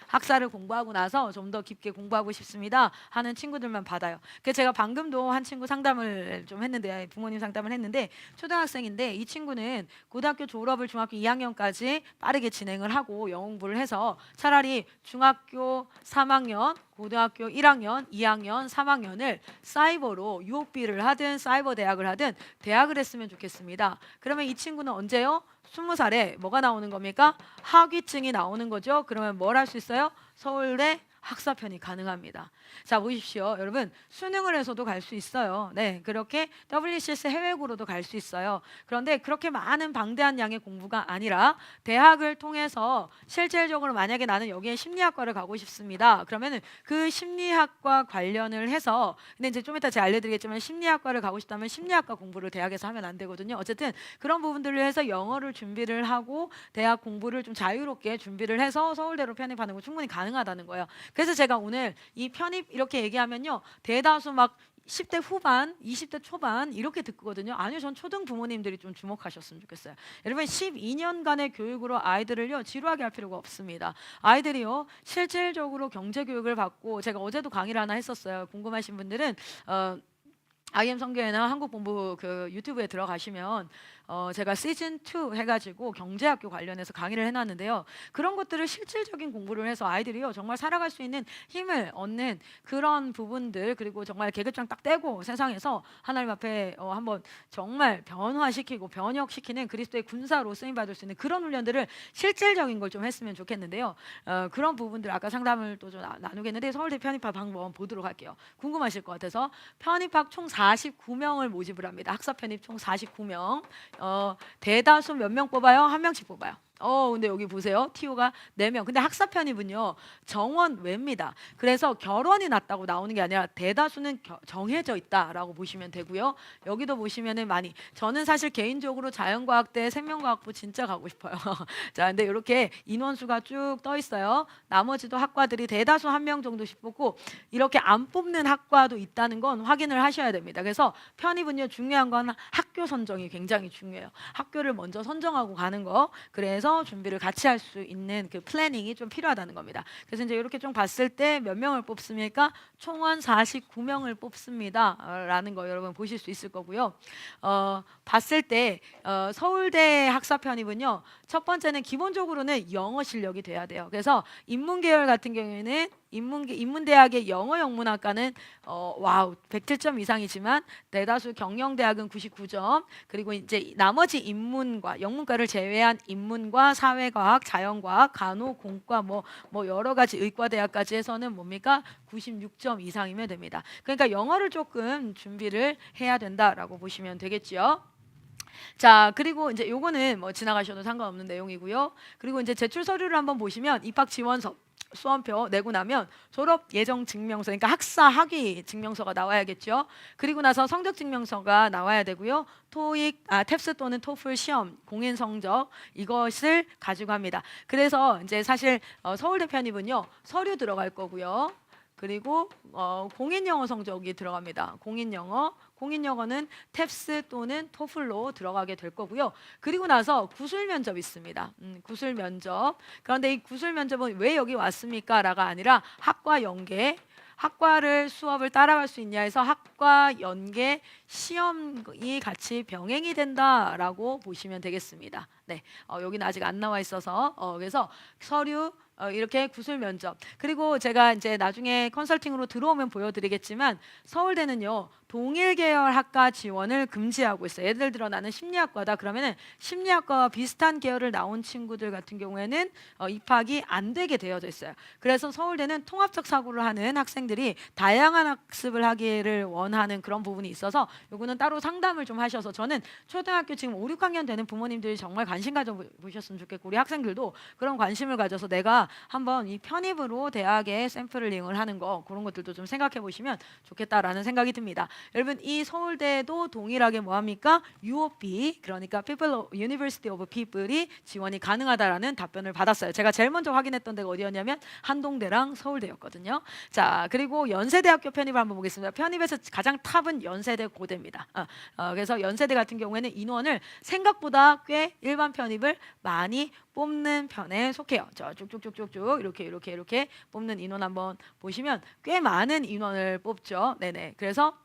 학사를 공부하고 나서 좀 더 깊게 공부하고 싶습니다 하는 친구들만 받아요. 그래서 제가 방금도 한 친구 상담을 좀 했는데, 부모님 상담을 했는데, 초등학생인데 이 친구는 고등학교 졸업을 중학교 2학년까지 빠르게 진행을 하고 영어 공부를 해서 차라리 중학교 3학년, 고등학교 1학년, 2학년, 3학년을 사이버로 UOB를 하든 사이버 대학을 하든 대학을 했으면 좋겠습니다. 그러면 이 친구는 언제요? 20살에 뭐가 나오는 겁니까? 학위증이 나오는 거죠. 그러면 뭘 할 수 있어요? 서울대 학사 편입 가능합니다. 자, 보십시오. 여러분, 수능을 해서도 갈 수 있어요. 네, 그렇게 WCS 해외고로도 갈 수 있어요. 그런데 그렇게 많은 방대한 양의 공부가 아니라 대학을 통해서 실질적으로 만약에 나는 여기에 심리학과를 가고 싶습니다. 그러면은 그 심리학과 관련을 해서, 근데 이제 좀 이따 제가 알려드리겠지만 심리학과를 가고 싶다면 심리학과 공부를 대학에서 하면 안 되거든요. 어쨌든 그런 부분들을 해서 영어를 준비를 하고 대학 공부를 좀 자유롭게 준비를 해서 서울대로 편입하는 거 충분히 가능하다는 거예요. 그래서 제가 오늘 이 편입 이렇게 얘기하면요, 대다수 막 10대 후반, 20대 초반 이렇게 듣거든요. 아니요, 전 초등 부모님들이 좀 주목하셨으면 좋겠어요. 여러분, 12년간의 교육으로 아이들을요 지루하게 할 필요가 없습니다. 아이들이요 실질적으로 경제 교육을 받고, 제가 어제도 강의를 하나 했었어요. 궁금하신 분들은 IM 성교회나 한국본부 그 유튜브에 들어가시면 제가 시즌 2 해가지고 경제학교 관련해서 강의를 해놨는데요. 그런 것들을 실질적인 공부를 해서 아이들이요 정말 살아갈 수 있는 힘을 얻는 그런 부분들, 그리고 정말 계급장 딱 떼고 세상에서 하나님 앞에 한번 정말 변화시키고 변혁시키는 그리스도의 군사로 쓰임받을 수 있는 그런 훈련들을 실질적인 걸 좀 했으면 좋겠는데요. 그런 부분들 아까 상담을 또 좀 나누겠는데, 서울대 편입학 방법 보도록 할게요. 궁금하실 것 같아서 편입학 총 49명을 모집을 합니다. 학사 편입 총 49명. 대다수 몇 명 뽑아요? 한 명씩 뽑아요. 근데 여기 보세요. TO가 4명. 근데 학사 편입은요 정원 외입니다. 그래서 결원이 났다고 나오는 게 아니라 대다수는 정해져 있다라고 보시면 되고요. 여기도 보시면은 많이, 저는 사실 개인적으로 자연과학대 생명과학부 진짜 가고 싶어요. 자, 근데 이렇게 인원수가 쭉 떠 있어요. 나머지도 학과들이 대다수 1명 정도씩 뽑고, 이렇게 안 뽑는 학과도 있다는 건 확인을 하셔야 됩니다. 그래서 편입은요 중요한 건 학교 선정이 굉장히 중요해요. 학교를 먼저 선정하고 가는 거. 그래서 준비를 같이 할 수 있는 그 플래닝이 좀 필요하다는 겁니다. 그래서 이제 이렇게 좀 봤을 때 몇 명을 뽑습니까? 총원 49명을 뽑습니다. 라는 거 여러분 보실 수 있을 거고요. 봤을 때 서울대 학사 편입은요, 첫 번째는 기본적으로는 영어 실력이 돼야 돼요. 그래서 인문계열 같은 경우에는 인문대학의 영어 영문학과는 와우 107점 이상이지만, 대다수 경영대학은 99점, 그리고 이제 나머지 인문과 영문과를 제외한 인문과 사회과학, 자연과학, 간호, 공과 뭐 여러 가지 의과대학까지 해서는 뭡니까? 96점 이상이면 됩니다. 그러니까 영어를 조금 준비를 해야 된다라고 보시면 되겠죠. 자, 그리고 이제 요거는 뭐 지나가셔도 상관없는 내용이고요. 그리고 이제 제출 서류를 한번 보시면 입학 지원서 수험표 내고 나면 졸업 예정 증명서, 그러니까 학사 학위 증명서가 나와야겠죠. 그리고 나서 성적 증명서가 나와야 되고요. 토익, 탭스 또는 토플 시험 공인 성적, 이것을 가지고 합니다. 그래서 이제 사실 서울대 편입은요 서류 들어갈 거고요. 그리고 공인 영어 성적이 들어갑니다. 공인 영어는 탭스 또는 토플로 들어가게 될 거고요. 그리고 나서 구술 면접 있습니다. 구술 면접. 그런데 이 구술 면접은 왜 여기 왔습니까? 라가 아니라 학과 연계, 학과를 수업을 따라갈 수 있냐 해서 학과 연계 시험이 같이 병행이 된다라고 보시면 되겠습니다. 네, 여기는 아직 안 나와 있어서 그래서 서류 이렇게 구술 면접, 그리고 제가 이제 나중에 컨설팅으로 들어오면 보여드리겠지만 서울대는요 동일 계열 학과 지원을 금지하고 있어요. 예를 들어 나는 심리학과다 그러면은 심리학과와 비슷한 계열을 나온 친구들 같은 경우에는 입학이 안 되게 되어져 있어요. 그래서 서울대는 통합적 사고를 하는 학생들이 다양한 학습을 하기를 원하는 그런 부분이 있어서 요거는 따로 상담을 좀 하셔서, 저는 초등학교 지금 5, 6학년 되는 부모님들이 정말 관심 가져보셨으면 좋겠고, 우리 학생들도 그런 관심을 가져서 내가 한번 이 편입으로 대학에 샘플링을 하는 거, 그런 것들도 좀 생각해 보시면 좋겠다라는 생각이 듭니다. 여러분, 이 서울대도 동일하게 뭐합니까? UOP, 그러니까 University of People이 지원이 가능하다라는 답변을 받았어요. 제가 제일 먼저 확인했던 데가 어디였냐면 한동대랑 서울대였거든요. 자, 그리고 연세대학교 편입을 한번 보겠습니다. 편입에서 가장 탑은 연세대 고대입니다. 그래서 연세대 같은 경우에는 인원을 생각보다 꽤 일반 편입을 많이 뽑는 편에 속해요. 자, 쭉쭉쭉쭉쭉 이렇게 뽑는 인원 한번 보시면 꽤 많은 인원을 뽑죠. 네네. 그래서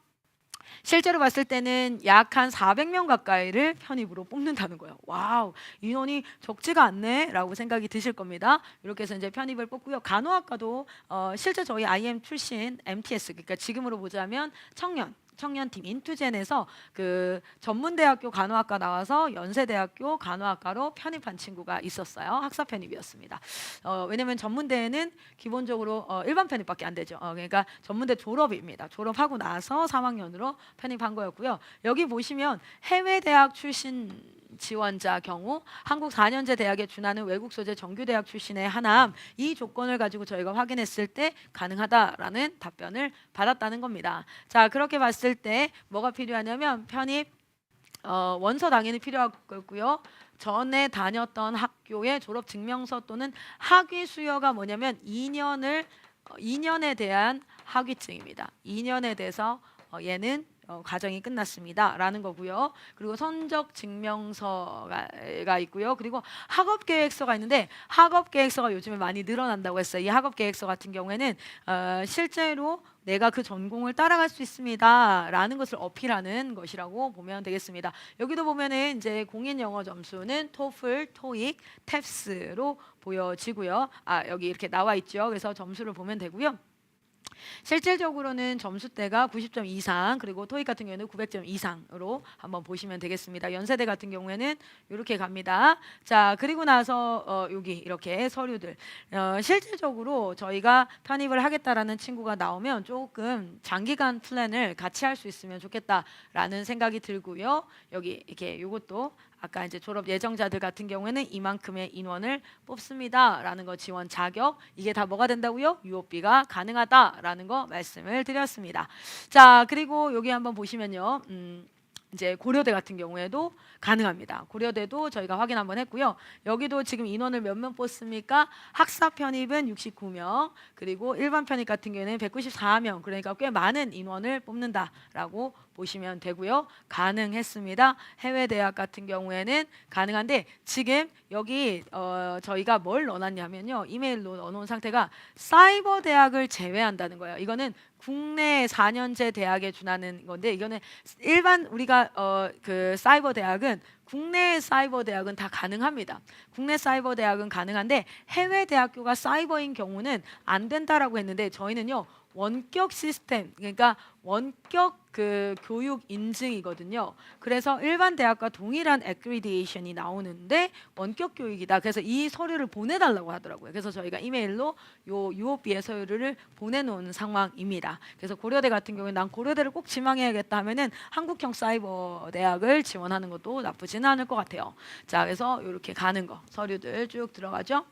실제로 봤을 때는 약 한 400명 가까이를 편입으로 뽑는다는 거예요. 와우, 인원이 적지가 않네 라고 생각이 드실 겁니다. 이렇게 해서 이제 편입을 뽑고요. 간호학과도 실제 저희 IM 출신 MTS, 그러니까 지금으로 보자면 청년, 청년팀 인투젠에서 그 전문대학교 간호학과 나와서 연세대학교 간호학과로 편입한 친구가 있었어요. 학사 편입이었습니다. 왜냐면 전문대에는 기본적으로 일반 편입밖에 안 되죠. 그러니까 전문대 졸업입니다. 졸업하고 나서 3학년으로 편입한 거였고요. 여기 보시면 해외 대학 출신 지원자 경우 한국 4년제 대학에 준하는 외국 소재 정규 대학 출신의 하남, 이 조건을 가지고 저희가 확인했을 때 가능하다라는 답변을 받았다는 겁니다. 자, 그렇게 봤을 때 뭐가 필요하냐면 편입 원서 당연히 필요할 거고요. 전에 다녔던 학교의 졸업 증명서 또는 학위 수여가 뭐냐면 2년에 대한 학위증입니다. 2년에 대해서 얘는 과정이 끝났습니다 라는 거고요. 그리고 성적 증명서가 있고요. 그리고 학업 계획서가 있는데, 학업 계획서가 요즘에 많이 늘어난다고 했어요. 이 학업 계획서 같은 경우에는 실제로 내가 그 전공을 따라갈 수 있습니다 라는 것을 어필하는 것이라고 보면 되겠습니다. 여기도 보면은 이제 공인 영어 점수는 토플, 토익, 탭스로 보여지고요. 여기 이렇게 나와 있죠. 그래서 점수를 보면 되고요. 실질적으로는 점수대가 90점 이상, 그리고 토익 같은 경우에는 900점 이상으로 한번 보시면 되겠습니다. 연세대 같은 경우에는 이렇게 갑니다. 자, 그리고 나서 여기 이렇게 서류들, 실질적으로 저희가 편입을 하겠다라는 친구가 나오면 조금 장기간 플랜을 같이 할 수 있으면 좋겠다라는 생각이 들고요. 여기 이렇게 이것도 아까 이제 졸업 예정자들 같은 경우에는 이만큼의 인원을 뽑습니다라는 거, 지원 자격, 이게 다 뭐가 된다고요? UOB가 가능하다라는 거 말씀을 드렸습니다. 자, 그리고 여기 한번 보시면요. 이제 고려대 같은 경우에도 가능합니다. 고려대도 저희가 확인 한번 했고요. 여기도 지금 인원을 몇 명 뽑습니까? 학사 편입은 69명, 그리고 일반 편입 같은 경우에는 194명, 그러니까 꽤 많은 인원을 뽑는다라고 보시면 되고요. 가능했습니다. 해외 대학 같은 경우에는 가능한데, 지금 여기 저희가 뭘 넣어놨냐면요, 이메일로 넣어놓은 상태가 사이버 대학을 제외한다는 거예요. 이거는 국내 4년제 대학에 준하는 건데, 이거는 일반 우리가 그 사이버 대학은, 국내 사이버 대학은 다 가능합니다. 국내 사이버 대학은 가능한데 해외 대학교가 사이버인 경우는 안 된다라고 했는데, 저희는요 원격 시스템, 그러니까 원격 그 교육 인증이거든요. 그래서 일반 대학과 동일한 액리디에이션이 나오는데 원격 교육이다. 그래서 이 서류를 보내달라고 하더라고요. 그래서 저희가 이메일로 요 UOB의 서류를 보내놓은 상황입니다. 그래서 고려대 같은 경우에 난 고려대를 꼭 지망해야겠다 하면은 한국형 사이버 대학을 지원하는 것도 나쁘지는 않을 것 같아요. 자, 그래서 이렇게 가는 거 서류들 쭉 들어가죠.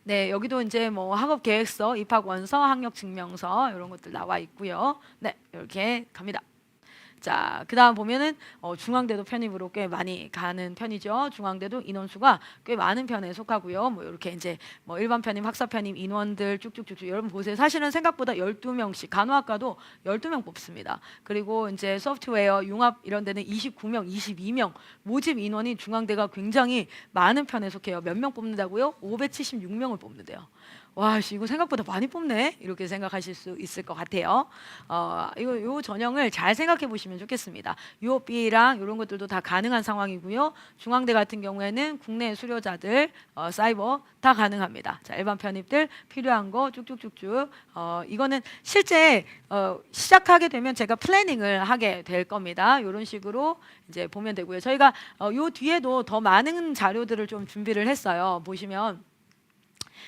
네, 여기도 이제 뭐 학업 계획서, 입학 원서, 학력 증명서 이런 것들 나와 있고요. 네, 이렇게 갑니다. 자, 그다음 보면은 중앙대도 편입으로 꽤 많이 가는 편이죠. 중앙대도 인원수가 꽤 많은 편에 속하고요. 뭐 이렇게 이제 뭐 일반 편입, 학사 편입 인원들 쭉쭉쭉쭉 여러분 보세요. 사실은 생각보다 12명씩, 간호학과도 12명 뽑습니다. 그리고 이제 소프트웨어, 융합 이런 데는 29명, 22명 모집 인원이 중앙대가 굉장히 많은 편에 속해요. 몇 명 뽑는다고요? 576명을 뽑는데요. 와, 이거 생각보다 많이 뽑네, 이렇게 생각하실 수 있을 것 같아요. 요 전형을 잘 생각해 보시면 좋겠습니다. UOB랑 이런 것들도 다 가능한 상황이고요. 중앙대 같은 경우에는 국내 수료자들 사이버 다 가능합니다. 자, 일반 편입들 필요한 거 쭉쭉쭉쭉. 이거는 실제 시작하게 되면 제가 플래닝을 하게 될 겁니다. 이런 식으로 이제 보면 되고요. 저희가 요 뒤에도 더 많은 자료들을 좀 준비를 했어요. 보시면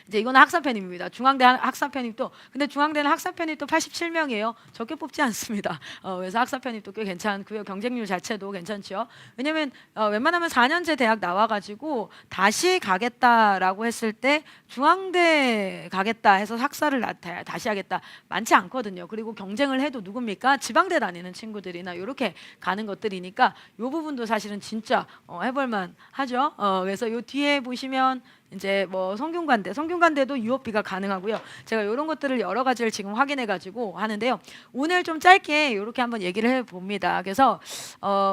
이제 이거는 학사 편입입니다. 중앙대 학사 편입도, 근데 중앙대는 학사 편입도 87명이에요. 적게 뽑지 않습니다. 그래서 학사 편입도 꽤 괜찮고요. 경쟁률 자체도 괜찮죠. 왜냐면 웬만하면 4년제 대학 나와가지고 다시 가겠다라고 했을 때 중앙대 가겠다 해서 학사를 다시 하겠다 많지 않거든요. 그리고 경쟁을 해도 누굽니까? 지방대 다니는 친구들이나 이렇게 가는 것들이니까 이 부분도 사실은 진짜 해볼만 하죠. 그래서 요 뒤에 보시면 이제 뭐 성균관대도 UOB가 가능하고요. 제가 이런 것들을 여러 가지를 지금 확인해가지고 하는데요. 오늘 좀 짧게 이렇게 한번 얘기를 해봅니다. 그래서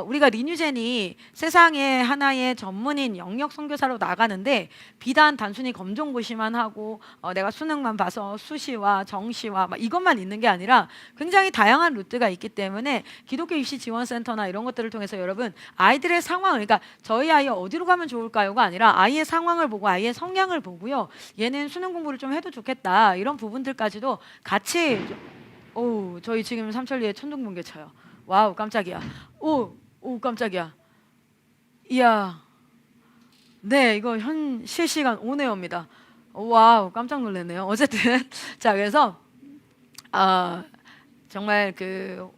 우리가 리뉴젠이 세상에 하나의 전문인 영역 선교사로 나가는데, 비단 단순히 검정고시만 하고 내가 수능만 봐서 수시와 정시와 막 이것만 있는 게 아니라 굉장히 다양한 루트가 있기 때문에 기독교 입시 지원센터나 이런 것들을 통해서 여러분 아이들의 상황을, 그러니까 저희 아이 어디로 가면 좋을까요가 아니라 아이의 상황을 보고 아이의 성향을 보고요. 얘는 수능 공부를 좀 해도 좋겠다, 이런 부분들까지도 같이 오, 저희 지금 삼천리에 천둥번개 쳐요. 와우, 깜짝이야. 오, 깜짝이야. 이야. 네, 이거 실시간 온에어입니다. 와우, 깜짝 놀랐네요. 어쨌든 자, 그래서 정말 그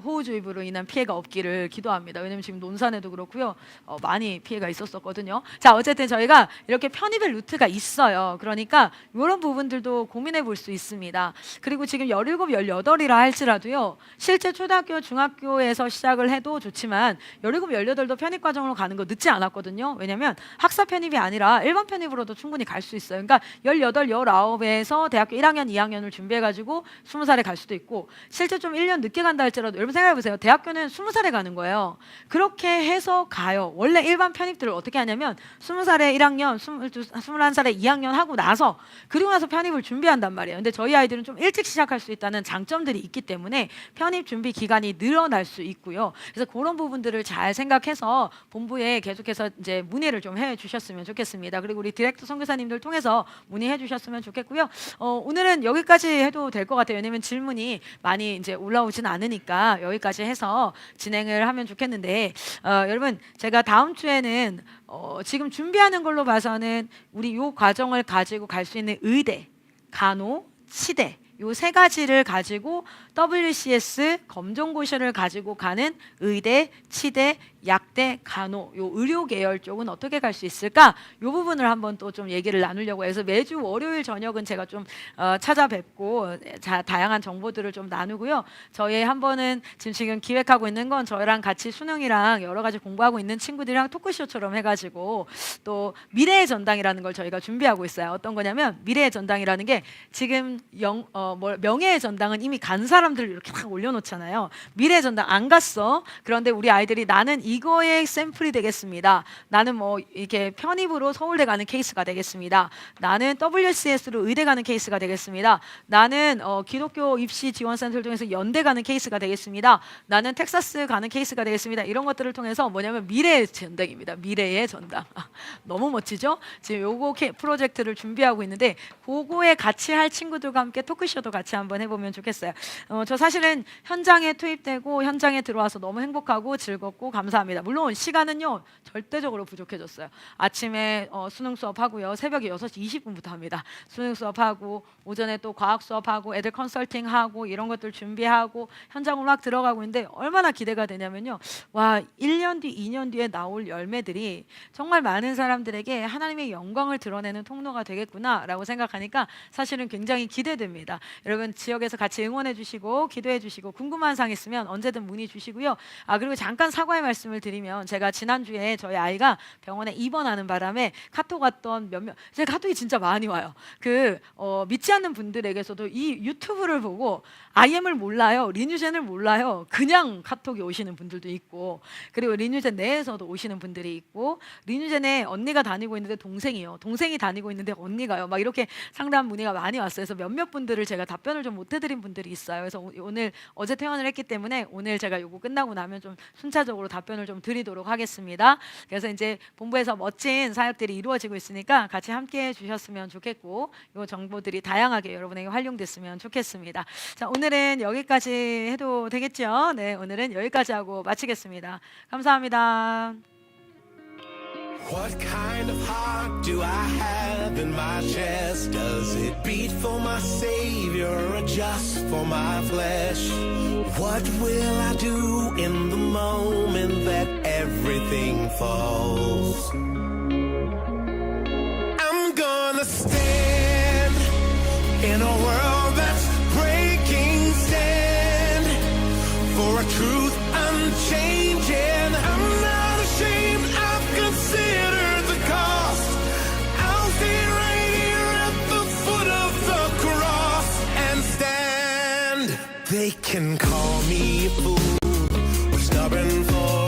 호우주의보로 인한 피해가 없기를 기도합니다. 왜냐면 지금 논산에도 그렇고요. 많이 피해가 있었거든요. 자, 어쨌든 저희가 이렇게 편입의 루트가 있어요. 그러니까 이런 부분들도 고민해 볼 수 있습니다. 그리고 지금 17, 18이라 할지라도요. 실제 초등학교, 중학교에서 시작을 해도 좋지만 17, 18도 편입 과정으로 가는 거 늦지 않았거든요. 왜냐면 학사 편입이 아니라 일반 편입으로도 충분히 갈 수 있어요. 그러니까 18, 19에서 대학교 1학년, 2학년을 준비해가지고 20살에 갈 수도 있고 실제 좀 1년 늦게 간다 할지라도 여러분 생각해보세요. 대학교는 20살에 가는 거예요. 그렇게 해서 가요. 원래 일반 편입들을 어떻게 하냐면 20살에 1학년, 21살에 2학년 하고 나서 그리고 나서 편입을 준비한단 말이에요. 근데 저희 아이들은 좀 일찍 시작할 수 있다는 장점들이 있기 때문에 편입 준비 기간이 늘어날 수 있고요. 그래서 그런 부분들을 잘 생각해서 본부에 계속해서 이제 문의를 좀 해주셨으면 좋겠습니다. 그리고 우리 디렉터 선교사님들 통해서 문의해 주셨으면 좋겠고요. 오늘은 여기까지 해도 될 것 같아요. 왜냐면 질문이 많이 이제 올라오진 않으니까 여기까지 해서 진행을 하면 좋겠는데 여러분 제가 다음 주에는 지금 준비하는 걸로 봐서는 우리 요 과정을 가지고 갈 수 있는 의대, 간호, 치대 요 세 가지를 가지고 WCS 검정고시를 가지고 가는 의대, 치대, 약대, 간호 요 의료 계열 쪽은 어떻게 갈 수 있을까? 요 부분을 한번 또 좀 얘기를 나누려고 해서 매주 월요일 저녁은 제가 좀 찾아뵙고 다양한 정보들을 좀 나누고요. 저희 한 번은 지금 기획하고 있는 건 저희랑 같이 수능이랑 여러 가지 공부하고 있는 친구들이랑 토크쇼처럼 해가지고 또 미래의 전당이라는 걸 저희가 준비하고 있어요. 어떤 거냐면 미래의 전당이라는 게 지금 명예의 전당은 이미 간 사람들 이렇게 딱 올려놓잖아요. 미래의 전당 안 갔어. 그런데 우리 아이들이 나는 이거의 샘플이 되겠습니다. 나는 뭐 이렇게 편입으로 서울대 가는 케이스가 되겠습니다. 나는 WCS로 의대 가는 케이스가 되겠습니다. 나는 기독교 입시 지원센터를 통해서 연대 가는 케이스가 되겠습니다. 나는 텍사스 가는 케이스가 되겠습니다. 이런 것들을 통해서 뭐냐면 미래의 전당입니다. 미래의 전당. 너무 멋지죠? 지금 요거 프로젝트를 준비하고 있는데 그거에 같이 할 친구들과 함께 토크쇼도 같이 한번 해보면 좋겠어요. 저 사실은 현장에 투입되고 현장에 들어와서 너무 행복하고 즐겁고 감사합니다. 물론 시간은요 절대적으로 부족해졌어요. 아침에 수능 수업하고요. 새벽에 6시 20분부터 합니다. 수능 수업하고 오전에 또 과학 수업하고 애들 컨설팅하고 이런 것들 준비하고 현장으로 막 들어가고 있는데 얼마나 기대가 되냐면요. 와 1년 뒤 2년 뒤에 나올 열매들이 정말 많은 사람들에게 하나님의 영광을 드러내는 통로가 되겠구나라고 생각하니까 사실은 굉장히 기대됩니다. 여러분 지역에서 같이 응원해 주시고 기도해 주시고 궁금한 사항 있으면 언제든 문의 주시고요. 그리고 잠깐 사과의 말씀을 드리면 제가 지난주에 저희 아이가 병원에 입원하는 바람에 카톡 왔던 몇몇 제 카톡이 진짜 많이 와요. 믿지 않는 분들에게서도 이 유튜브를 보고 IM을 몰라요. 리뉴젠을 몰라요. 그냥 카톡이 오시는 분들도 있고 그리고 리뉴젠 내에서도 오시는 분들이 있고 리뉴젠에 언니가 다니고 있는데 동생이요. 동생이 다니고 있는데 언니가요. 막 이렇게 상담 문의가 많이 왔어요. 그래서 몇몇 분들을 제가 답변을 좀 못 해드린 분들이 있어요. 그래서 어제 퇴원을 했기 때문에 오늘 제가 요거 끝나고 나면 좀 순차적으로 답변을 좀 드리도록 하겠습니다. 그래서 이제 본부에서 멋진 사역들이 이루어지고 있으니까 같이 함께해 주셨으면 좋겠고 요 정보들이 다양하게 여러분에게 활용됐으면 좋겠습니다. 자, 오늘은 여기까지 해도 되겠죠? 네, 오늘은 여기까지 하고 마치겠습니다. 감사합니다. What kind of heart do I have in my chest? Does it beat for my Savior or just for my flesh? What will I do in the moment that everything falls? I'm gonna stand in a world that's breaking, stand for a truth unchanging. I'm not ashamed, I've considered the cost. I'll stay right here at the foot of the cross and stand. They can call me a fool or stubborn for